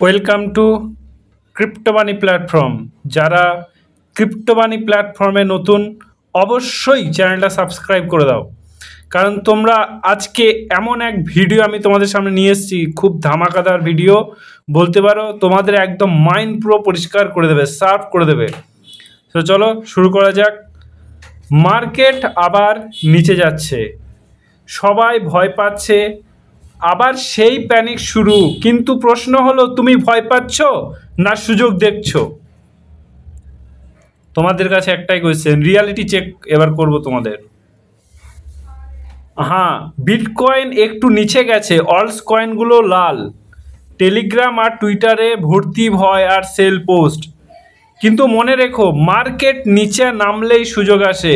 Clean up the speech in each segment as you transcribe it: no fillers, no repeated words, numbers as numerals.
Welcome to ক্রিপ্টোমানি platform. যারা ক্রিপ্টোমানি প্ল্যাটফর্মে নতুন অবশ্যই চ্যানেলটা সাবস্ক্রাইব করে দাও, কারণ তোমরা আজকে এমন এক ভিডিও আমি তোমাদের সামনে নিয়ে এসেছি, খুব ধামাকাদার ভিডিও বলতে পারো। তোমাদের একদম মাইন্ড পুরো পরিষ্কার করে দেবে, সার্ভ করে দেবে। তো চলো শুরু করা যাক। মার্কেট আবার নিচে যাচ্ছে, সবাই ভয় পাচ্ছে, আবার সেই প্যানিক শুরু। কিন্তু প্রশ্ন হলো, তুমি ভয় পাচ্ছ না সুযোগ দেখছো? তোমাদের কাছে একটাই কোয়েশ্চেন, রিয়ালিটি চেক এবার করব তোমাদের। হ্যাঁ, বিটকয়েন একটু নিচে গেছে, অলস কয়েনগুলো লাল, টেলিগ্রাম আর টুইটারে ভর্তি ভয় আর সেল পোস্ট। কিন্তু মনে রেখো, মার্কেট নিচে নামলেই সুযোগ আসে,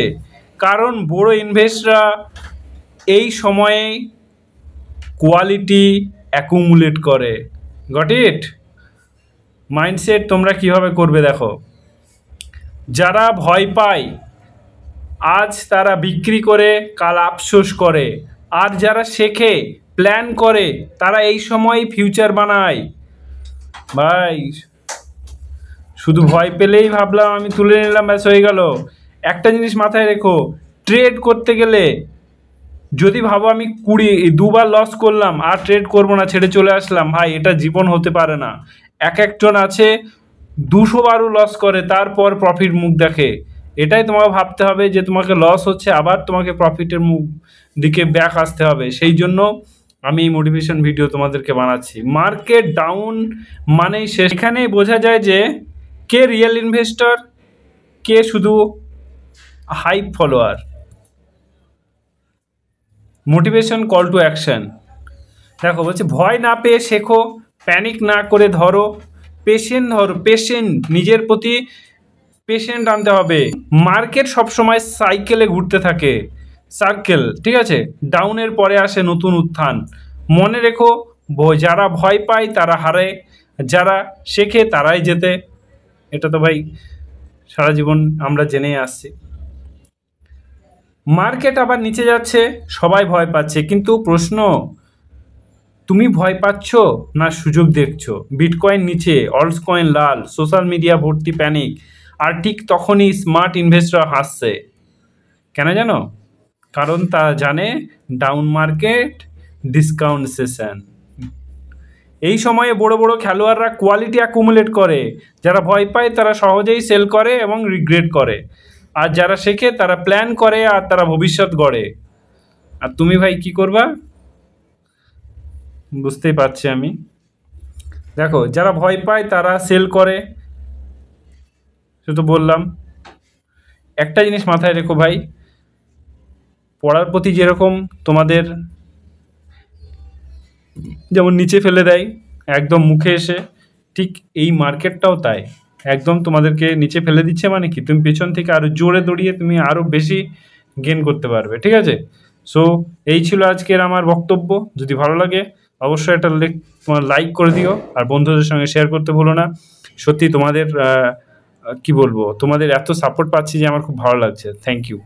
কারণ বড় ইনভেস্টররা এই সময়ে কোয়ালিটি অ্যাকুমুলেট করে। Got it? মাইন্ডসেট তোমরা কিভাবে করবে দেখো। যারা ভয় পায় আজ তারা বিক্রি করে কাল আফসোস করে, আর যারা শেখে প্ল্যান করে তারা এই সময় ফিউচার বানায়। ভাই, শুধু ভয় পেলেই ভাবলাম আমি তুলে নিলাম, ব্যাস হয়ে গেল। একটা জিনিস মাথায় রেখো, ট্রেড করতে গেলে যদি ভাবো আমি দুবার লস করলাম আর ট্রেড করবো না, ছেড়ে চলে আসলাম, ভাই এটা জীবন হতে পারে না। একজন আছে 200 বারও লস করে, তারপর প্রফিট মুখ দেখে। এটাই তোমাকে ভাবতে হবে যে তোমাকে লস হচ্ছে, আবার তোমাকে প্রফিটের মুখ দিকে ব্যাক আসতে হবে। সেই জন্য আমি এই মোটিভেশন ভিডিও তোমাদেরকে বানাচ্ছি। মার্কেট ডাউন মানেই সেখানেই বোঝা যায় যে কে রিয়েল ইনভেস্টর, কে শুধু hype follower. Motivation call to action. দেখো বলছে, ভয় না পেয়ে শেখো, প্যানিক না করে ধরো, পেশেন্ট নিজের প্রতি পেশেন্ট আনতে হবে। মার্কেট সবসময় সাইকেলে ঘুরতে থাকে, সার্কেল, ঠিক আছে? ডাউনের পরে আসে নতুন উত্থান। মনে রেখো, যারা ভয় পায় তারা হারে, যারা শেখে তারাই জেতে। এটা তো ভাই সারা জীবন আমরা জেনেই আসছি। মার্কেট আবার নিচে যাচ্ছে, সবাই ভয় পাচ্ছে, কিন্তু প্রশ্ন, তুমি ভয় পাচ্ছ না সুযোগ দেখছো? বিটকয়েন নিচে, অলস কয়েন লাল, সোশ্যাল মিডিয়া ভর্তি প্যানিক, আর ঠিক তখনই স্মার্ট ইনভেস্টর হাসছে। কেন জানো? কারণ তারা জানে ডাউন মার্কেট ডিসকাউন্ট সেশন। এই সময়ে বড় বড় খেলোয়াড়রা কোয়ালিটি অ্যাকুমুলেট করে। যারা ভয় পায় তারা সহজেই সেল করে এবং রিগ্রেট করে, আর যারা শেখে তারা প্ল্যান করে আর তারা ভবিষ্যৎ গড়ে। আর তুমি ভাই কি করবা? বুঝতেই পারছি আমি। দেখো, যারা ভয় পায় তারা সেল করে, সে তো বললাম। একটা জিনিস মাথায় রেখো ভাই, পড়ার প্রতি যেরকম তোমাদের যেমন নিচে ফেলে দেয় একদম মুখে এসে, ঠিক এই মার্কেটটাও তাই, একদম তোমাদেরকে নিচে ফেলে দিচ্ছে। মানে কি, তুমি পেছন থেকে আরও জোরে দৌড়িয়ে তুমি আরও বেশি গেন করতে পারবে, ঠিক আছে? সো এই ছিল আজকের আমার বক্তব্য। যদি ভালো লাগে অবশ্যই একটা তোমার লাইক করে দিও, আর বন্ধুদের সঙ্গে শেয়ার করতে ভুলো না। সত্যি তোমাদের কি বলবো, তোমাদের এত সাপোর্ট পাচ্ছি যে আমার খুব ভালো লাগছে। Thank you.